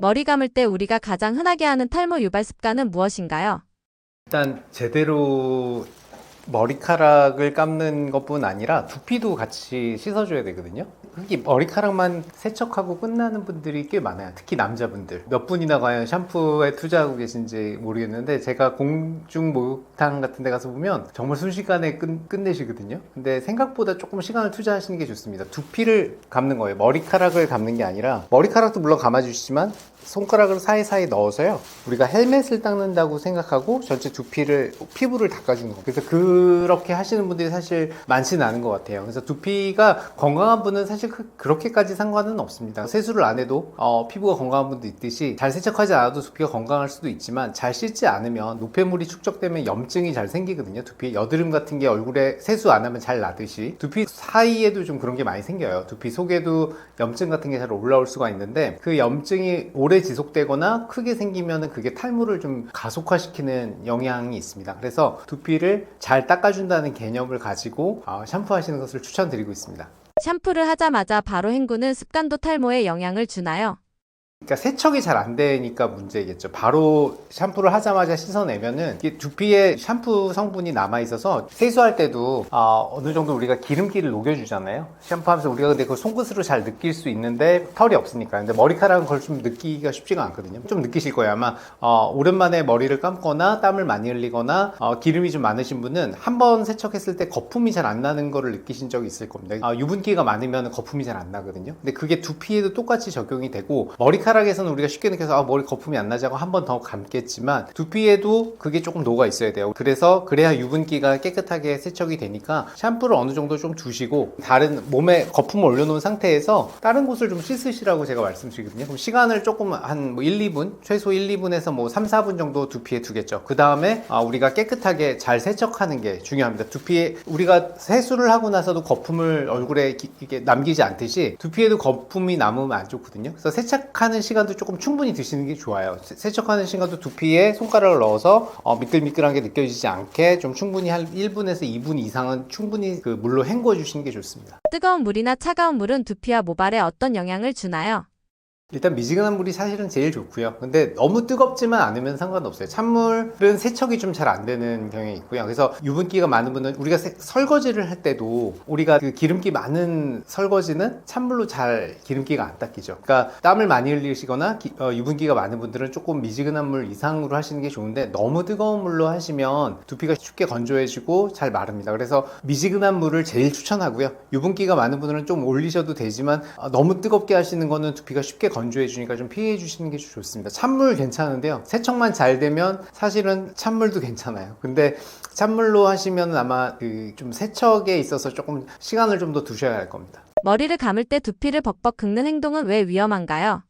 머리 감을 때 우리가 가장 흔하게 하는 탈모 유발 습관은 무엇인가요? 일단 제대로 머리카락을 감는 것뿐 아니라 두피도 같이 씻어줘야 되거든요. 특히 머리카락만 세척하고 끝나는 분들이 꽤 많아요. 특히 남자분들. 몇 분이나 과연 샴푸에 투자하고 계신지 모르겠는데, 제가 공중 목욕탕 같은 데 가서 보면 정말 순식간에 끝내시거든요. 근데 생각보다 조금 시간을 투자하시는 게 좋습니다. 두피를 감는 거예요. 머리카락을 감는 게 아니라, 머리카락도 물론 감아주시지만 손가락을 사이사이 넣어서요, 우리가 헬멧을 닦는다고 생각하고 전체 피부를 닦아주는 거예요. 그래서 그렇게 하시는 분들이 사실 많지는 않은 것 같아요. 그래서 두피가 건강한 분은 사실 그렇게까지 상관은 없습니다. 세수를 안 해도 피부가 건강한 분도 있듯이, 잘 세척하지 않아도 두피가 건강할 수도 있지만, 잘 씻지 않으면 노폐물이 축적되면 염증이 잘 생기거든요. 두피에 여드름 같은 게 얼굴에 세수 안 하면 잘 나듯이 두피 사이에도 좀 그런 게 많이 생겨요. 두피 속에도 염증 같은 게 잘 올라올 수가 있는데, 그 염증이 오래 지속되거나 크게 생기면 그게 탈모를 좀 가속화시키는 영향이 있습니다. 그래서 두피를 잘 닦아준다는 개념을 가지고 샴푸하시는 것을 추천드리고 있습니다. 샴푸를 하자마자 바로 헹구는 습관도 탈모에 영향을 주나요? 그러니까 세척이 잘 안 되니까 문제겠죠. 바로 샴푸를 하자마자 씻어내면은 이게 두피에 샴푸 성분이 남아있어서 세수할 때도 어느 정도 우리가 기름기를 녹여주잖아요. 샴푸하면서 우리가 근데 그걸 손끝으로 잘 느낄 수 있는데 털이 없으니까. 근데 머리카락은 그걸 좀 느끼기가 쉽지가 않거든요. 좀 느끼실 거예요. 아마 오랜만에 머리를 감거나 땀을 많이 흘리거나 기름이 좀 많으신 분은 한 번 세척했을 때 거품이 잘 안 나는 거를 느끼신 적이 있을 겁니다. 유분기가 많으면 거품이 잘 안 나거든요. 근데 그게 두피에도 똑같이 적용이 되고, 머리카락에서는 우리가 쉽게 느껴서 머리 거품이 안 나자고 한 번 더 감겠지만, 두피에도 그게 조금 녹아 있어야 돼요. 그래야 유분기가 깨끗하게 세척이 되니까 샴푸를 어느 정도 좀 두시고, 다른 몸에 거품을 올려놓은 상태에서 다른 곳을 좀 씻으시라고 제가 말씀드리거든요. 그럼 시간을 조금 한 1, 2분, 최소 1, 2분에서 3, 4분 정도 두피에 두겠죠. 그 다음에 우리가 깨끗하게 잘 세척하는 게 중요합니다. 두피에 우리가 세수를 하고 나서도 거품을 얼굴에 이렇게 남기지 않듯이 두피에도 거품이 남으면 안 좋거든요. 그래서 세척하는 시간도 조금 충분히 드시는 게 좋아요. 세척하는 시간도 두피에 손가락을 넣어서 미끌미끌한 게 느껴지지 않게 좀 충분히 한 1분에서 2분 이상은 충분히 그 물로 헹궈 주시는 게 좋습니다. 뜨거운 물이나 차가운 물은 두피와 모발에 어떤 영향을 주나요? 일단 미지근한 물이 사실은 제일 좋고요. 근데 너무 뜨겁지만 않으면 상관없어요. 찬물은 세척이 좀 잘 안 되는 경향이 있고요. 그래서 유분기가 많은 분은, 우리가 설거지를 할 때도 우리가 그 기름기 많은 설거지는 찬물로 잘 기름기가 안 닦이죠. 그러니까 땀을 많이 흘리시거나 유분기가 많은 분들은 조금 미지근한 물 이상으로 하시는 게 좋은데, 너무 뜨거운 물로 하시면 두피가 쉽게 건조해지고 잘 마릅니다. 그래서 미지근한 물을 제일 추천하고요. 유분기가 많은 분들은 좀 올리셔도 되지만, 너무 뜨겁게 하시는 거는 두피가 쉽게 건조해 주니까 좀 피해 주시는 게 좋습니다. 찬물 괜찮은데요, 세척만 잘 되면 사실은 찬물도 괜찮아요. 근데 찬물로 하시면 아마 좀 세척에 있어서 조금 시간을 좀 더 두셔야 할 겁니다. 머리를 감을 때 두피를 벅벅 긁는 행동은 왜 위험한가요?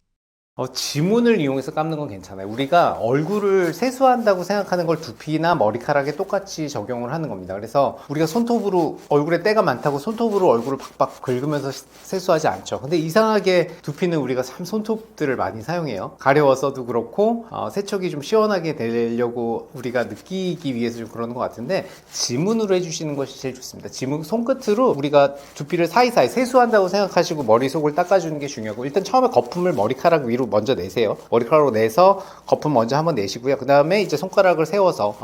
지문을 이용해서 감는 건 괜찮아요. 우리가 얼굴을 세수한다고 생각하는 걸 두피나 머리카락에 똑같이 적용을 하는 겁니다. 그래서 우리가 손톱으로, 얼굴에 때가 많다고 손톱으로 얼굴을 박박 긁으면서 세수하지 않죠. 근데 이상하게 두피는 우리가 참 손톱들을 많이 사용해요. 가려워서도 그렇고, 세척이 좀 시원하게 되려고 우리가 느끼기 위해서 좀 그러는 것 같은데, 지문으로 해주시는 것이 제일 좋습니다. 지문, 손끝으로 우리가 두피를 사이사이 세수한다고 생각하시고 머리속을 닦아주는 게 중요하고, 일단 처음에 거품을 머리카락 위로 먼저 내세요. 머리카락으로 내서 거품 먼저 한번 내시고요. 그 다음에 이제 손가락을 세워서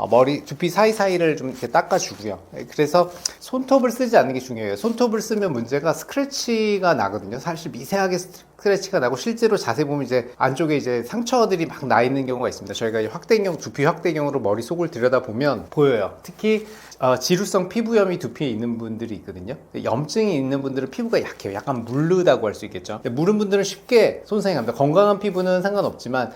두피 사이사이를 좀 이렇게 닦아주고요. 그래서 손톱을 쓰지 않는 게 중요해요. 손톱을 쓰면 문제가 스크래치가 나거든요. 사실 미세하게 스크래치가 나고, 실제로 자세히 보면 이제 안쪽에 이제 상처들이 막 나 있는 경우가 있습니다. 저희가 두피 확대경으로 머리 속을 들여다보면 보여요. 특히 지루성 피부염이 두피에 있는 분들이 있거든요. 염증이 있는 분들은 피부가 약해요. 약간 물르다고 할 수 있겠죠. 무른 분들은 쉽게 손상이 갑니다. 건강한 피부는 상관없지만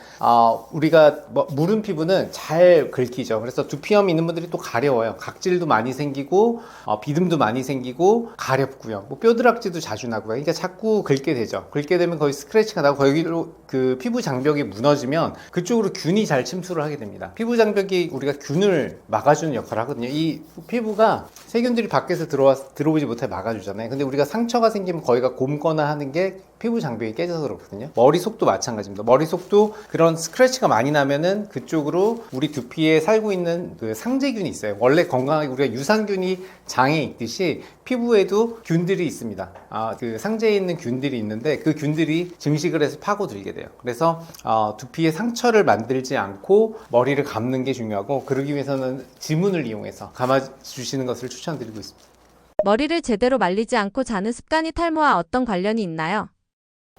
우리가 무른 피부는 잘 긁히죠. 그래서 두피염이 있는 분들이 또 가려워요. 각질도 많이 생기고 비듬도 많이 생기고 가렵고요. 뼈드락지도 자주 나고요. 그러니까 자꾸 긁게 되죠. 긁게 되면 거의 스크래치가 나고, 거기로 그 피부 장벽이 무너지면 그쪽으로 균이 잘 침투를 하게 됩니다. 피부 장벽이 우리가 균을 막아주는 역할을 하거든요. 이 피부가 세균들이 밖에서 들어오지 못해 막아주잖아요. 근데 우리가 상처가 생기면 거기가 곪거나 하는 게 피부 장벽이 깨져서 그렇거든요. 머리속도 마찬가지입니다. 머리속도 그런 스크래치가 많이 나면은 그쪽으로 우리 두피에 살고 있는 그 상재균이 있어요. 원래 건강하게 우리가 유산균이 장에 있듯이 피부에도 균들이 있습니다. 그 상재에 있는 균들이 있는데, 그 균들이 균들이 증식을 해서 파고들게 돼요. 그래서 두피에 상처를 만들지 않고 머리를 감는 게 중요하고, 그러기 위해서는 지문을 이용해서 감아주시는 것을 추천드리고 있습니다. 머리를 제대로 말리지 않고 자는 습관이 탈모와 어떤 관련이 있나요?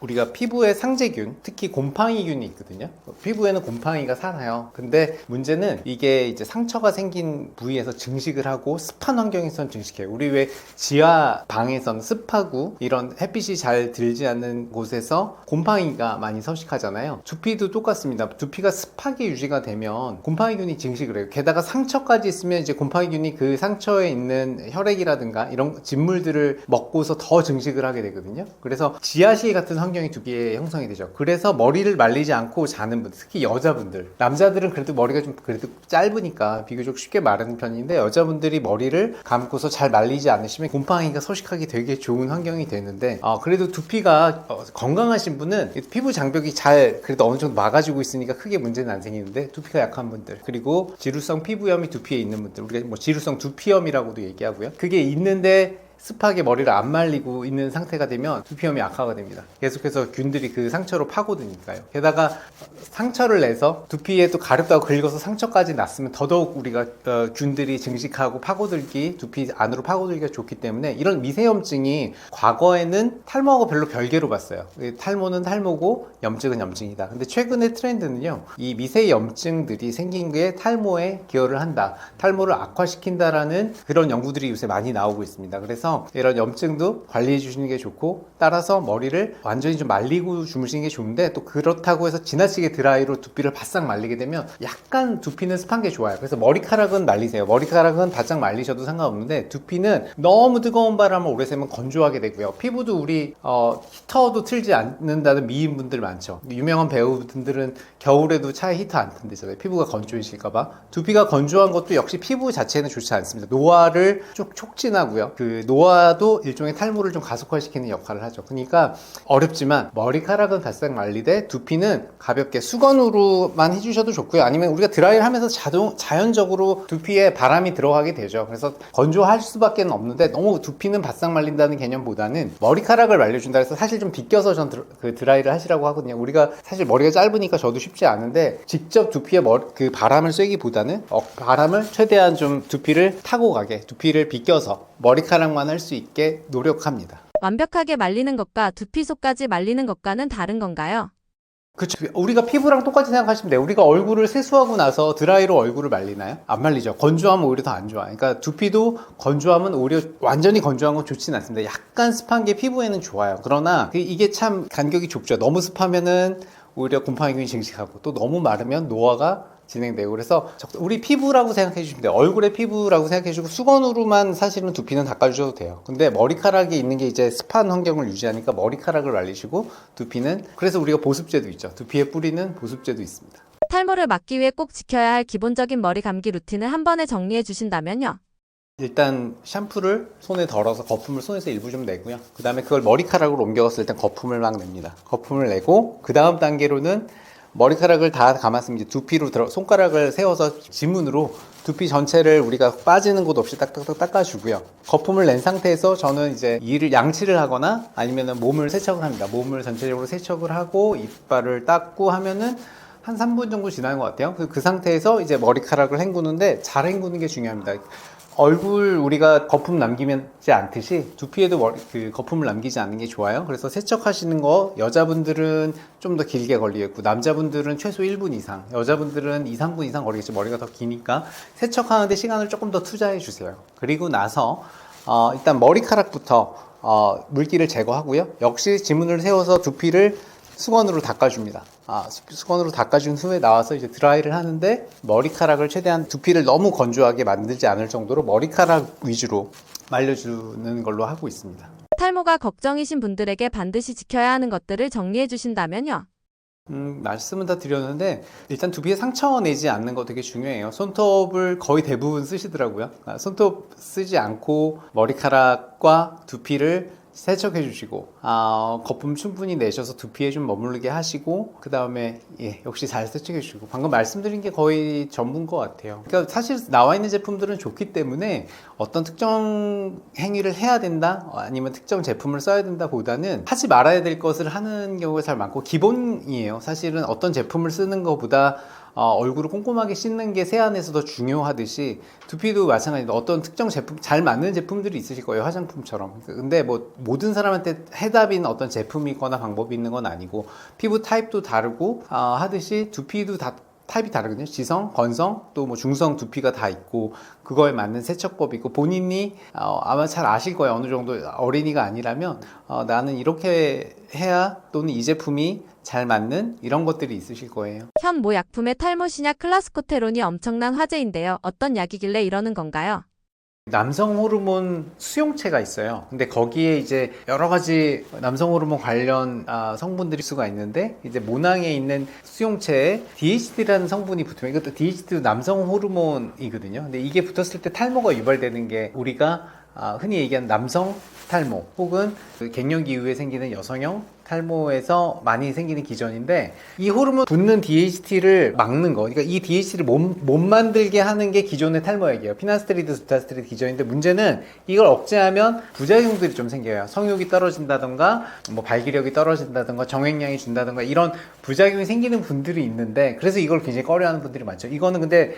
우리가 피부에 상재균, 특히 곰팡이균이 있거든요. 피부에는 곰팡이가 살아요. 근데 문제는 이게 이제 상처가 생긴 부위에서 증식을 하고 습한 환경에서는 증식해요. 우리 왜 지하 방에서는 습하고 이런 햇빛이 잘 들지 않는 곳에서 곰팡이가 많이 서식하잖아요. 두피도 똑같습니다. 두피가 습하게 유지가 되면 곰팡이균이 증식을 해요. 게다가 상처까지 있으면 이제 곰팡이균이 그 상처에 있는 혈액이라든가 이런 진물들을 먹고서 더 증식을 하게 되거든요. 그래서 지하실 같은 환경이 두피에 형성이 되죠. 그래서 머리를 말리지 않고 자는 분들, 특히 여자분들, 남자들은 그래도 머리가 좀 그래도 짧으니까 비교적 쉽게 마르는 편인데, 여자분들이 머리를 감고서 잘 말리지 않으시면 곰팡이가 서식하기 되게 좋은 환경이 되는데, 그래도 두피가 건강하신 분은 피부 장벽이 잘 그래도 어느 정도 막아주고 있으니까 크게 문제는 안 생기는데, 두피가 약한 분들, 그리고 지루성 피부염이 두피에 있는 분들, 우리가 뭐 지루성 두피염이라고도 얘기하고요. 그게 있는데 습하게 머리를 안 말리고 있는 상태가 되면 두피염이 악화가 됩니다. 계속해서 균들이 그 상처로 파고드니까요. 게다가 상처를 내서 두피에 또 가렵다고 긁어서 상처까지 났으면 더더욱 우리가 균들이 증식하고 파고들기, 두피 안으로 파고들기가 좋기 때문에, 이런 미세염증이 과거에는 탈모하고 별로 별개로 봤어요. 탈모는 탈모고 염증은 염증이다. 근데 최근의 트렌드는요, 이 미세염증들이 생긴 게 탈모에 기여를 한다, 탈모를 악화시킨다라는 그런 연구들이 요새 많이 나오고 있습니다. 그래서 이런 염증도 관리해 주시는 게 좋고, 따라서 머리를 완전히 좀 말리고 주무시는 게 좋은데, 또 그렇다고 해서 지나치게 드라이로 두피를 바싹 말리게 되면 약간 두피는 습한 게 좋아요. 그래서 머리카락은 말리세요. 머리카락은 바짝 말리셔도 상관없는데, 두피는 너무 뜨거운 바람을 오래 쐬면 건조하게 되고요. 피부도 우리 히터도 틀지 않는다는 미인분들 많죠. 유명한 배우분들은 겨울에도 차에 히터 안 튼대잖아요. 피부가 건조해질까봐. 두피가 건조한 것도 역시 피부 자체는 좋지 않습니다. 노화를 쭉 촉진하고요. 그 노화도 일종의 탈모를 좀 가속화시키는 역할을 하죠. 그러니까 어렵지만 머리카락은 바싹 말리되 두피는 가볍게 수건으로만 해주셔도 좋고요. 아니면 우리가 드라이를 하면서 자연적으로 두피에 바람이 들어가게 되죠. 그래서 건조할 수밖에 없는데, 너무 두피는 바싹 말린다는 개념보다는 머리카락을 말려준다 해서 사실 좀 비껴서 그 드라이를 하시라고 하거든요. 우리가 사실 머리가 짧으니까 저도 쉽지 않은데, 직접 두피에 그 바람을 쐬기보다는 바람을 최대한 좀 두피를 타고 가게, 두피를 비껴서 머리카락만 할 수 있게 노력합니다. 완벽하게 말리는 것과 두피 속까지 말리는 것과는 다른 건가요? 그쵸. 우리가 피부랑 똑같이 생각하시면 돼요. 우리가 얼굴을 세수하고 나서 드라이로 얼굴을 말리나요? 안 말리죠. 건조하면 오히려 더 안 좋아. 그러니까 두피도 건조하면 오히려 완전히 건조한 건 좋지는 않습니다. 약간 습한 게 피부에는 좋아요. 그러나 이게 참 간격이 좁죠. 너무 습하면은 오히려 곰팡이균이 증식하고, 또 너무 마르면 노화가 진행되고, 그래서 우리 피부라고 생각해 주시면 돼요. 얼굴의 피부라고 생각해 주시고, 수건으로만 사실은 두피는 닦아주셔도 돼요. 근데 머리카락이 있는 게 이제 습한 환경을 유지하니까 머리카락을 말리시고, 두피는, 그래서 우리가 보습제도 있죠. 두피에 뿌리는 보습제도 있습니다. 탈모를 막기 위해 꼭 지켜야 할 기본적인 머리 감기 루틴을 한 번에 정리해 주신다면요? 일단 샴푸를 손에 덜어서 거품을 손에서 일부 좀 내고요. 그 다음에 그걸 머리카락으로 옮겨갔을 때 거품을 막 냅니다. 거품을 내고, 그 다음 단계로는 머리카락을 다 감았으면 이제 두피로 손가락을 세워서 지문으로 두피 전체를 우리가 빠지는 곳 없이 딱딱딱 닦아주고요. 거품을 낸 상태에서 저는 이제 양치를 하거나 아니면 몸을 세척을 합니다. 몸을 전체적으로 세척을 하고 이빨을 닦고 하면은 한 3분 정도 지나는 것 같아요. 그 상태에서 이제 머리카락을 헹구는데, 잘 헹구는 게 중요합니다. 얼굴 우리가 거품 남기지 않듯이 두피에도 그 거품을 남기지 않는 게 좋아요. 그래서 세척하시는 거, 여자분들은 좀 더 길게 걸리겠고, 남자분들은 최소 1분 이상, 여자분들은 2, 3분 이상 걸리겠죠. 머리가 더 기니까 세척하는데 시간을 조금 더 투자해 주세요. 그리고 나서 일단 머리카락부터 물기를 제거하고요. 역시 지문을 세워서 두피를 수건으로 닦아줍니다. 수건으로 닦아준 후에 나와서 이제 드라이를 하는데, 머리카락을 최대한 두피를 너무 건조하게 만들지 않을 정도로 머리카락 위주로 말려주는 걸로 하고 있습니다. 탈모가 걱정이신 분들에게 반드시 지켜야 하는 것들을 정리해 주신다면요? 말씀은 다 드렸는데, 일단 두피에 상처 내지 않는 거 되게 중요해요. 손톱을 거의 대부분 쓰시더라고요. 손톱 쓰지 않고 머리카락과 두피를 세척해 주시고 거품 충분히 내셔서 두피에 좀 머무르게 하시고 그 다음에 역시 잘 세척해 주시고 방금 말씀드린 게 거의 전부인 것 같아요. 그러니까 사실 나와 있는 제품들은 좋기 때문에 어떤 특정 행위를 해야 된다 아니면 특정 제품을 써야 된다 보다는 하지 말아야 될 것을 하는 경우가 잘 많고 기본이에요. 사실은 어떤 제품을 쓰는 것보다 얼굴을 꼼꼼하게 씻는 게 세안에서 더 중요하듯이 두피도 마찬가지로 어떤 특정 제품, 잘 맞는 제품들이 있으실 거예요. 화장품처럼. 근데 뭐 모든 사람한테 해답인 어떤 제품이거나 방법이 있는 건 아니고 피부 타입도 다르고 하듯이 두피도 다 타입이 다르거든요. 지성, 건성, 또 뭐 중성 두피가 다 있고 그거에 맞는 세척법이 있고 본인이 아마 잘 아실 거예요. 어느 정도 어린이가 아니라면 나는 이렇게 해야 또는 이 제품이 잘 맞는 이런 것들이 있으실 거예요. 현 모 약품의 탈모 신약 클라스코테론이 엄청난 화제인데요. 어떤 약이길래 이러는 건가요? 남성 호르몬 수용체가 있어요. 근데 거기에 이제 여러 가지 남성 호르몬 관련 성분들이 수가 있는데 이제 모낭에 있는 수용체에 DHT라는 성분이 붙으면 이것도 DHT도 남성 호르몬이거든요. 근데 이게 붙었을 때 탈모가 유발되는 게 우리가 흔히 얘기하는 남성 탈모 혹은 그 갱년기 이후에 생기는 여성형 탈모에서 많이 생기는 기전인데 이 호르몬 붙는 DHT를 막는 거 그러니까 이 DHT를 못 만들게 하는 게 기존의 탈모약이에요. 피나스트리드, 두타스트리드 기전인데 문제는 이걸 억제하면 부작용들이 좀 생겨요. 성욕이 떨어진다던가 뭐 발기력이 떨어진다던가 정액량이 준다던가 이런 부작용이 생기는 분들이 있는데 그래서 이걸 굉장히 꺼려하는 분들이 많죠. 이거는 근데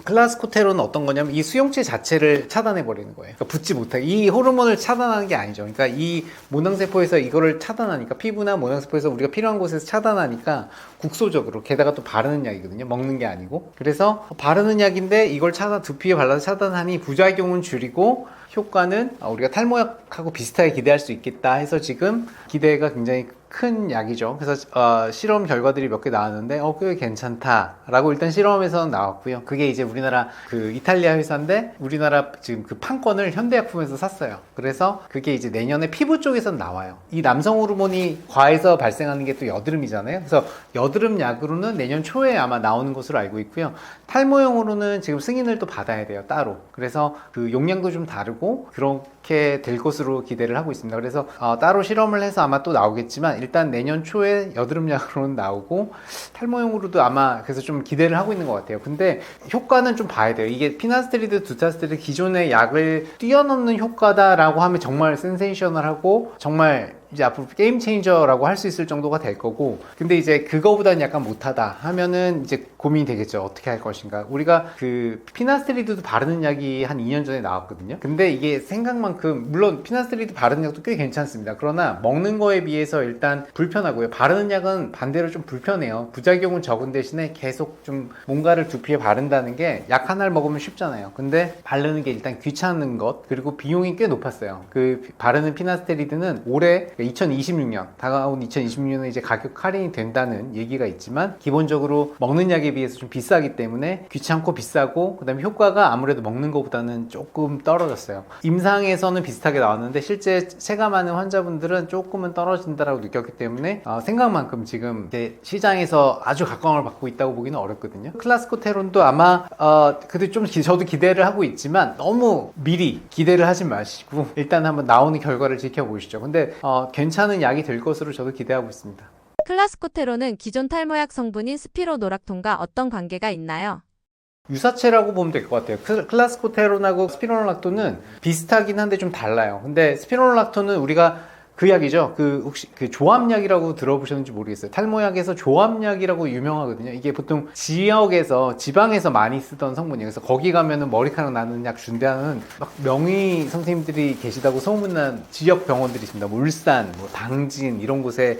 클라스코테론은 어떤 거냐면 이 수용체 자체를 차단해 버리는 거예요. 그러니까 붙지 못하게 이 호르몬을 차단하는 게 아니죠. 그러니까 이 모낭세포에서 이거를 차단하니까 피부나 모낭세포에서 우리가 필요한 곳에서 차단하니까 국소적으로 게다가 또 바르는 약이거든요. 먹는 게 아니고 그래서 바르는 약인데 이걸 두피에 발라서 차단하니 부작용은 줄이고 효과는 우리가 탈모약하고 비슷하게 기대할 수 있겠다 해서 지금 기대가 굉장히 큰 약이죠. 그래서 실험 결과들이 몇 개 나왔는데 꽤 괜찮다라고 일단 실험에서는 나왔고요. 그게 이제 우리나라 그 이탈리아 회사인데 우리나라 지금 그 판권을 현대약품에서 샀어요. 그래서 그게 이제 내년에 피부 쪽에서는 나와요. 이 남성 호르몬이 과해서 발생하는 게 또 여드름이잖아요. 그래서 여드름 약으로는 내년 초에 아마 나오는 것으로 알고 있고요. 탈모용으로는 지금 승인을 또 받아야 돼요. 따로. 그래서 그 용량도 좀 다르고 그렇게 될 것으로 기대를 하고 있습니다. 그래서 따로 실험을 해서 아마 또 나오겠지만 일단 내년 초에 여드름 약으로는 나오고 탈모용으로도 아마 그래서 좀 기대를 하고 있는 것 같아요. 근데 효과는 좀 봐야 돼요. 이게 피나스트리드, 두타스트리드 기존의 약을 뛰어넘는 효과다라고 하면 정말 센세이셔널하고 정말 이제 앞으로 게임 체인저라고 할 수 있을 정도가 될 거고 근데 이제 그거보다는 약간 못하다 하면은 이제 고민이 되겠죠. 어떻게 할 것인가. 우리가 그 피나스트리드도 바르는 약이 한 2년 전에 나왔거든요. 근데 이게 생각만큼 물론 피나스트리드 바르는 약도 꽤 괜찮습니다. 그러나 먹는 거에 비해서 일단 불편하고요. 바르는 약은 반대로 좀 불편해요. 부작용은 적은 대신에 계속 좀 뭔가를 두피에 바른다는 게 약 하나를 먹으면 쉽잖아요. 근데 바르는 게 일단 귀찮은 것 그리고 비용이 꽤 높았어요. 그 바르는 피나스트리드는 올해 2026년 다가온 2026년에 이제 가격 할인이 된다는 얘기가 있지만 기본적으로 먹는 약에 비해서 좀 비싸기 때문에 귀찮고 비싸고 그 다음에 효과가 아무래도 먹는 것보다는 조금 떨어졌어요. 임상에서는 비슷하게 나왔는데 실제 체감하는 환자분들은 조금은 떨어진다라고 느꼈기 때문에 생각만큼 지금 시장에서 아주 각광을 받고 있다고 보기는 어렵거든요. 클라스코테론도 아마 그래도 좀 저도 기대를 하고 있지만 너무 미리 기대를 하지 마시고 일단 한번 나오는 결과를 지켜보시죠. 근데 괜찮은 약이 될 것으로 저도 기대하고 있습니다. 클라스코테론은 기존 탈모약 성분인 스피로노락톤과 어떤 관계가 있나요? 유사체라고 보면 될 것 같아요. 클라스코테론하고 스피로노락톤은 비슷하긴 한데 좀 달라요. 근데 스피로노락톤은 우리가 그 약이죠. 혹시 그 조합약이라고 들어보셨는지 모르겠어요. 탈모약에서 조합약이라고 유명하거든요. 이게 보통 지방에서 많이 쓰던 성분이에요. 그래서 거기 가면은 머리카락 나는 약 준다는 막 명의 선생님들이 계시다고 소문난 지역 병원들이 있습니다. 뭐 울산, 뭐 당진 이런 곳에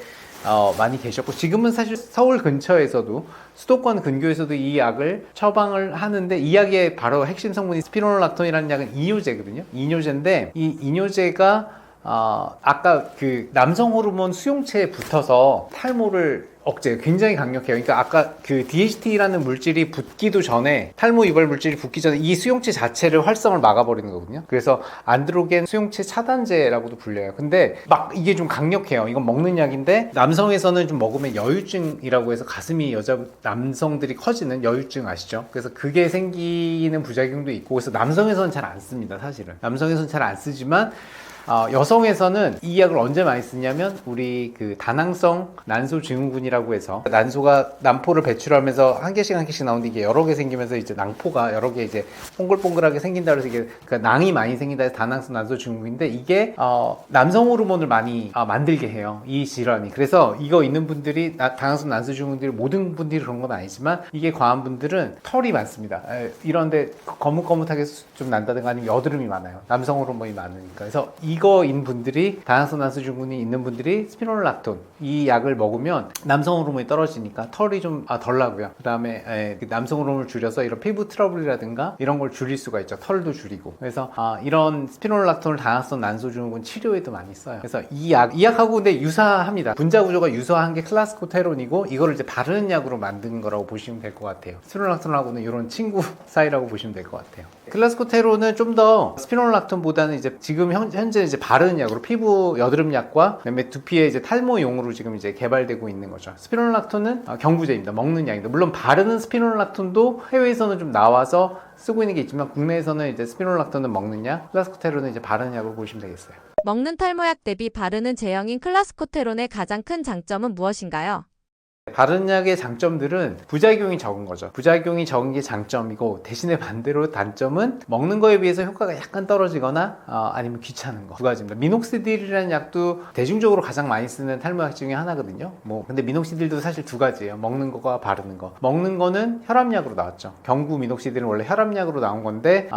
많이 계셨고 지금은 사실 서울 근처에서도 수도권 근교에서도 이 약을 처방을 하는데 이 약의 바로 핵심 성분이 스피로노락톤이라는 약은 이뇨제거든요. 이뇨제인데 이 이뇨제가 아까 그 남성 호르몬 수용체에 붙어서 탈모를 억제 굉장히 강력해요. 그러니까 아까 그 DHT라는 물질이 붙기도 전에 탈모 유발 물질이 붙기 전에 이 수용체 자체를 활성을 막아버리는 거거든요. 그래서 안드로겐 수용체 차단제라고도 불려요. 근데 막 이게 좀 강력해요. 이건 먹는 약인데 남성에서는 좀 먹으면 여유증이라고 해서 가슴이 남성들이 커지는 여유증 아시죠? 그래서 그게 생기는 부작용도 있고 그래서 남성에서는 잘 안 씁니다. 사실은 남성에서는 잘 안 쓰지만 여성에서는 이 약을 언제 많이 쓰냐면 우리 그 다낭성 난소 증후군이라고 해서 난소가 난포를 배출하면서 한 개씩 한 개씩 나오는데 이게 여러 개 생기면서 이제 낭포가 여러 개 이제 동글동글하게 생긴다 그래서 이게 그러니까 낭이 많이 생긴다 해서 다낭성 난소 증후군인데 이게 남성 호르몬을 많이 만들게 해요. 이 질환이. 그래서 이거 있는 분들이 다낭성 난소 증후군들이 모든 분들이 그런 건 아니지만 이게 과한 분들은 털이 많습니다. 이런데 거뭇거뭇하게 좀 난다든가 아니면 여드름이 많아요. 남성 호르몬이 많으니까. 그래서 이거인 분들이 다낭성 난소 증후군이 있는 분들이 스피롤락톤 이 약을 먹으면 남성 호르몬이 떨어지니까 털이 좀 덜 나고요. 그다음에 남성 호르몬을 줄여서 이런 피부 트러블이라든가 이런 걸 줄일 수가 있죠. 털도 줄이고. 그래서 이런 스피롤락톤을 다낭성 난소 증후군 치료에도 많이 써요. 그래서 이 약하고 근데 유사합니다. 분자 구조가 유사한 게 클라스코테론이고 이거를 이제 바르는 약으로 만든 거라고 보시면 될 것 같아요. 스피롤락톤하고는 이런 친구 사이라고 보시면 될 것 같아요. 클라스코테론은 좀 더 스피롤락톤보다는 이제 지금 현재 이제 바르는 약으로 피부 여드름 약과 그다음에 두피에 이제 탈모용으로 지금 이제 개발되고 있는 거죠. 스피롤락톤은 경구제입니다. 먹는 약입니다. 물론 바르는 스피롤락톤도 해외에서는 좀 나와서 쓰고 있는 게 있지만 국내에서는 이제 스피롤락톤은 먹는 약, 클라스코테론은 이제 바르는 약으로 보시면 되겠어요. 먹는 탈모약 대비 바르는 제형인 클라스코테론의 가장 큰 장점은 무엇인가요? 바른 약의 장점들은 부작용이 적은 거죠. 부작용이 적은 게 장점이고 대신에 반대로 단점은 먹는 거에 비해서 효과가 약간 떨어지거나 아니면 귀찮은 거 두 가지입니다. 미녹시딜이라는 약도 대중적으로 가장 많이 쓰는 탈모약 중에 하나거든요. 근데 미녹시딜도 사실 두 가지예요. 먹는 거와 바르는 거. 먹는 거는 혈압약으로 나왔죠. 경구 미녹시딜은 원래 혈압약으로 나온 건데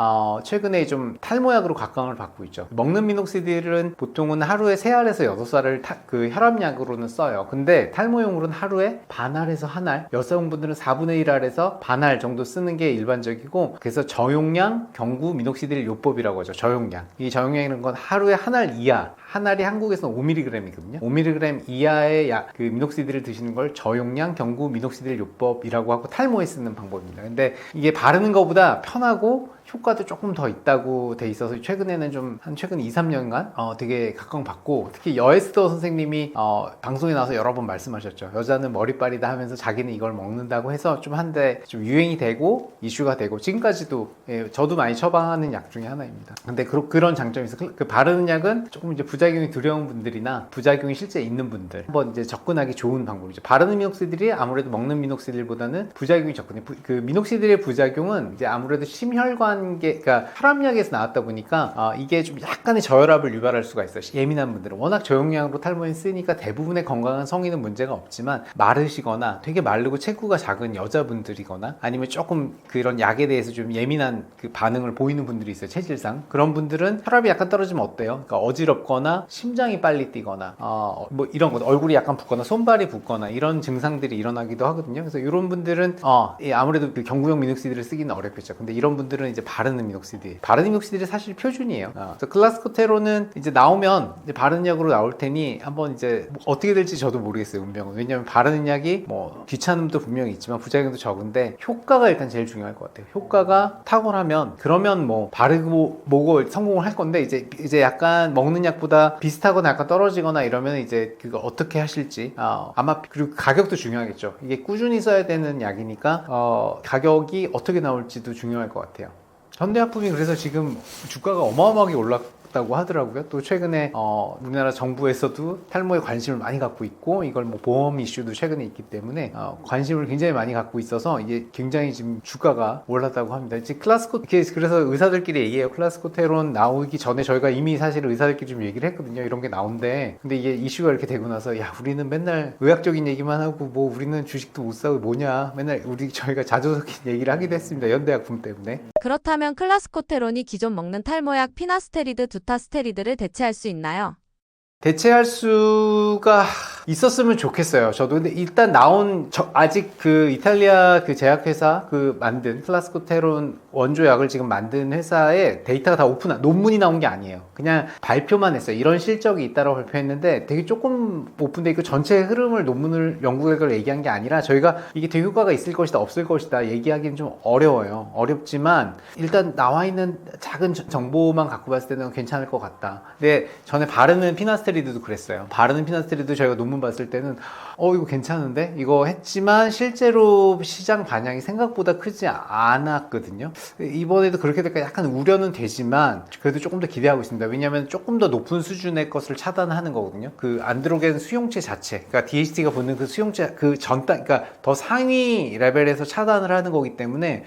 최근에 좀 탈모약으로 각광을 받고 있죠. 먹는 미녹시딜은 보통은 하루에 3알에서 6알을 그 혈압약으로는 써요. 근데 탈모용으로는 하루에 반알에서 한알, 여성분들은 4분의 1알에서 반알 정도 쓰는 게 일반적이고 그래서 저용량 경구 미녹시딜 요법이라고 하죠. 저용량. 이 저용량이라는 건 하루에 한알 이하. 한알이 한국에서는 5mg이거든요. 5mg 이하의 그 미녹시딜을 드시는 걸 저용량 경구 미녹시딜 요법이라고 하고 탈모에 쓰는 방법입니다. 근데 이게 바르는 것보다 편하고 효과도 조금 더 있다고 돼 있어서 최근에는 최근 2, 3년간 되게 각광받고 특히 여에스더 선생님이 방송에 나와서 여러 번 말씀하셨죠. 여자는 머리빨이다 하면서 자기는 이걸 먹는다고 해서 좀 한데 좀 유행이 되고 이슈가 되고 지금까지도 저도 많이 처방하는 약 중에 하나입니다. 근데 그런 장점이 있어요. 그 바르는 약은 조금 이제 부작용이 두려운 분들이나 부작용이 실제 있는 분들 한번 이제 접근하기 좋은 방법이죠. 바르는 미녹시딜이 아무래도 먹는 미녹시딜보다는 부작용이 적거든요. 그 미녹시딜의 부작용은 이제 아무래도 심혈관 그러니까 혈압약에서 나왔다 보니까 이게 좀 약간의 저혈압을 유발할 수가 있어요. 예민한 분들은 워낙 저용량으로 탈모에 쓰니까 대부분의 건강한 성인은 문제가 없지만 마르시거나 되게 마르고 체구가 작은 여자분들이거나 아니면 조금 그런 약에 대해서 좀 예민한 그 반응을 보이는 분들이 있어요. 체질상 그런 분들은 혈압이 약간 떨어지면 어때요? 그러니까 어지럽거나 심장이 빨리 뛰거나 이런 거 얼굴이 약간 붓거나 손발이 붓거나 이런 증상들이 일어나기도 하거든요. 그래서 이런 분들은 아무래도 그 경구용 미녹시딜을 쓰기는 어렵겠죠. 근데 이런 분들은 이제 바르는 미녹시딜이 사실 표준이에요. 그래서 클라스코테론은 이제 나오면 이제 바르는 약으로 나올 테니 한번 이제 어떻게 될지 저도 모르겠어요. 운명은. 왜냐면 바르는 약이 귀찮음도 분명히 있지만 부작용도 적은데 효과가 일단 제일 중요할 것 같아요. 효과가 탁월하면 그러면 바르고 뭐고 성공을 할 건데 이제 약간 먹는 약보다 비슷하거나 약간 떨어지거나 이러면 이제 그거 어떻게 하실지 아마 그리고 가격도 중요하겠죠. 이게 꾸준히 써야 되는 약이니까 가격이 어떻게 나올지도 중요할 것 같아요. 현대약품이 그래서 지금 주가가 어마어마하게 올랐다고 하더라고요. 또 최근에 우리나라 정부에서도 탈모에 관심을 많이 갖고 있고 이걸 보험 이슈도 최근에 있기 때문에 관심을 굉장히 많이 갖고 있어서 이게 굉장히 지금 주가가 올랐다고 합니다. 지금 그래서 의사들끼리 얘기해요. 클라스코테론 나오기 전에 저희가 이미 사실 의사들끼리 좀 얘기를 했거든요. 이런 게 나온대. 근데 이게 이슈가 이렇게 되고 나서 우리는 맨날 의학적인 얘기만 하고 우리는 주식도 못 사고 뭐냐 맨날 저희가 자주 섞인 얘기를 하기도 했습니다. 현대약품 때문에. 그렇다면 클라스코테론이 기존 먹는 탈모약 피나스테리드, 두타스테리드를 대체할 수 있나요? 대체할 수가 있었으면 좋겠어요. 저도. 근데 일단 아직 그 이탈리아 그 제약회사 만든 클라스코테론 원조약을 지금 만든 회사에 데이터가 다 논문이 나온 게 아니에요. 그냥 발표만 했어요. 이런 실적이 있다고 발표했는데 되게 조금 오픈돼 있고 전체 흐름을 연구 결과를 얘기한 게 아니라 저희가 이게 되게 효과가 있을 것이다 없을 것이다 얘기하기는 좀 어려워요. 어렵지만 일단 나와 있는 작은 정보만 갖고 봤을 때는 괜찮을 것 같다. 근데 전에 바르는 피나스테리드도 그랬어요. 바르는 피나스테리드 저희가 논문 논문 봤을 때는 이거 괜찮은데? 이거 했지만 실제로 시장 반향이 생각보다 크지 않았거든요. 이번에도 그렇게 될까 약간 우려는 되지만 그래도 조금 더 기대하고 있습니다. 왜냐하면 조금 더 높은 수준의 것을 차단하는 거거든요. 그 안드로겐 수용체 자체, 그러니까 DHT가 보는 그 수용체 그 전단, 그러니까 더 상위 레벨에서 차단을 하는 거기 때문에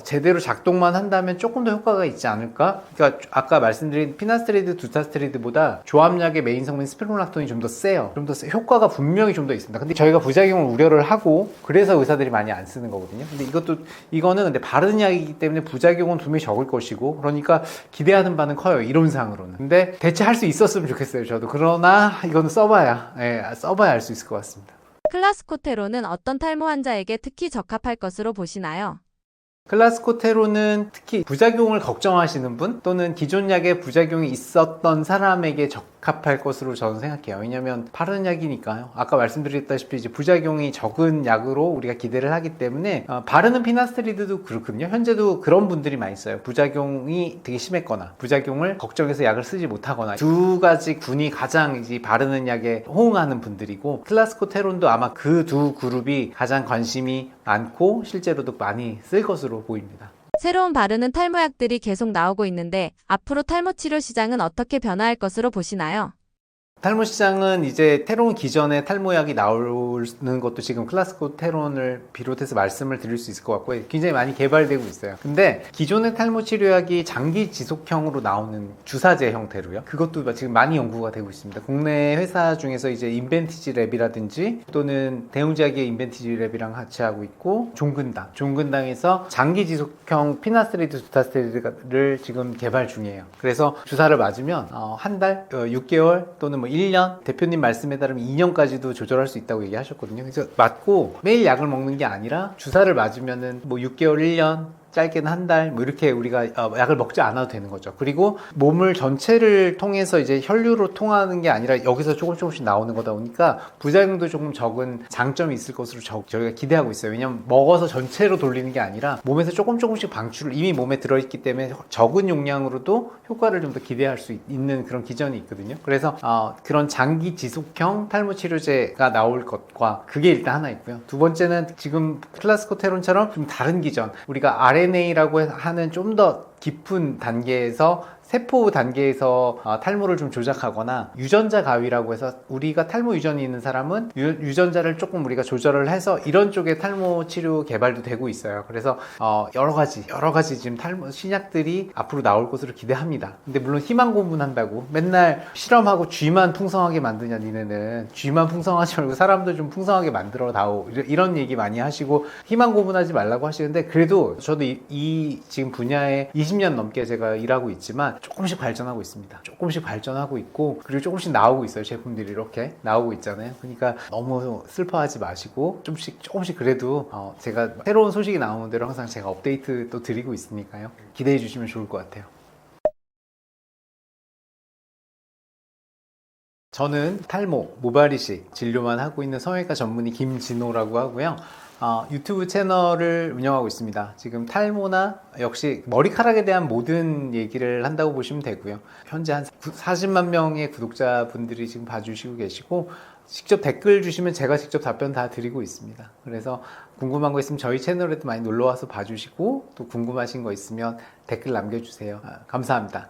제대로 작동만 한다면 조금 더 효과가 있지 않을까? 그러니까 아까 말씀드린 피나스트리드, 두타스트리드보다 조합약의 메인 성분 스피로락톤이 좀 더 세요. 좀 더 효과가 분명히 좀 더 있습니다. 근데 저희가 부작용을 우려를 하고 그래서 의사들이 많이 안 쓰는 거거든요. 근데 이거는 근데 바른 약이기 때문에 부작용은 분명히 적을 것이고, 그러니까 기대하는 바는 커요. 이론상으로는. 근데 대체할 수 있었으면 좋겠어요. 저도. 그러나 이거는 써봐야 알 수 있을 것 같습니다. 클라스코테론은 어떤 탈모 환자에게 특히 적합할 것으로 보시나요? 클라스코테론은 특히 부작용을 걱정하시는 분 또는 기존 약에 부작용이 있었던 사람에게 적합할 것으로 저는 생각해요. 왜냐하면 바른 약이니까요. 아까 말씀드렸다시피 이제 부작용이 적은 약으로 우리가 기대를 하기 때문에 바르는 피나스트리드도 그렇거든요. 현재도 그런 분들이 많이 써요. 부작용이 되게 심했거나 부작용을 걱정해서 약을 쓰지 못하거나, 두 가지 군이 가장 이제 바르는 약에 호응하는 분들이고, 클라스코테론도 아마 그 두 그룹이 가장 관심이 많고 실제로도 많이 쓸 것으로 보입니다. 새로운 바르는 탈모약들이 계속 나오고 있는데 앞으로 탈모 치료 시장은 어떻게 변화할 것으로 보시나요? 탈모 시장은 이제 테론 기전에 탈모약이 나오는 것도 지금 클라스코테론을 비롯해서 말씀을 드릴 수 있을 것 같고요. 굉장히 많이 개발되고 있어요. 근데 기존의 탈모 치료약이 장기 지속형으로 나오는 주사제 형태로요. 그것도 지금 많이 연구가 되고 있습니다. 국내 회사 중에서 이제 인벤티지 랩이라든지 또는 대웅제약의 인벤티지 랩이랑 같이 하고 있고, 종근당에서 장기 지속형 피나스트리드, 두타스트리드를 지금 개발 중이에요. 그래서 주사를 맞으면 한 달, 6개월 또는 뭐 1년, 대표님 말씀에 따르면 2년까지도 조절할 수 있다고 얘기하셨거든요. 그래서 맞고 매일 약을 먹는 게 아니라 주사를 맞으면은 뭐 6개월, 1년, 짧게는 한 달, 뭐 이렇게 우리가 약을 먹지 않아도 되는 거죠. 그리고 몸을 전체를 통해서 이제 혈류로 통하는 게 아니라 여기서 조금씩 나오는 거다 보니까 부작용도 조금 적은 장점이 있을 것으로 저희가 기대하고 있어요. 왜냐면 먹어서 전체로 돌리는 게 아니라 몸에서 조금씩 방출을 이미 몸에 들어있기 때문에 적은 용량으로도 효과를 좀 더 기대할 수 있는 그런 기전이 있거든요. 그래서 그런 장기 지속형 탈모 치료제가 나올 것과 그게 일단 하나 있고요. 두 번째는 지금 클라스코테론처럼 좀 다른 기전, 우리가 RNA라고 하는 좀 더 깊은 단계에서 세포 단계에서 탈모를 좀 조작하거나, 유전자 가위라고 해서 우리가 탈모 유전이 있는 사람은 유전자를 조금 우리가 조절을 해서 이런 쪽의 탈모 치료 개발도 되고 있어요. 그래서 여러 가지 지금 탈모 신약들이 앞으로 나올 것으로 기대합니다. 근데 물론 희망 고문한다고 맨날 실험하고 쥐만 풍성하게 만드냐, 니네는 쥐만 풍성하지 말고 사람도 좀 풍성하게 만들어 다오, 이런 얘기 많이 하시고 희망 고문하지 말라고 하시는데, 그래도 저도 이 지금 분야에 20년 넘게 제가 일하고 있지만 조금씩 발전하고 있습니다. 조금씩 발전하고 있고, 그리고 조금씩 나오고 있어요. 제품들이 이렇게 나오고 있잖아요. 그러니까 너무 슬퍼하지 마시고 조금씩 그래도 제가 새로운 소식이 나오는 대로 항상 제가 업데이트 또 드리고 있으니까요. 기대해 주시면 좋을 것 같아요. 저는 탈모, 모발이식 진료만 하고 있는 성형외과 전문의 김진호라고 하고요. 유튜브 채널을 운영하고 있습니다. 지금 탈모나 역시 머리카락에 대한 모든 얘기를 한다고 보시면 되고요. 현재 한 40만 명의 구독자분들이 지금 봐주시고 계시고, 직접 댓글 주시면 제가 직접 답변 다 드리고 있습니다. 그래서 궁금한 거 있으면 저희 채널에도 많이 놀러와서 봐주시고, 또 궁금하신 거 있으면 댓글 남겨주세요. 감사합니다.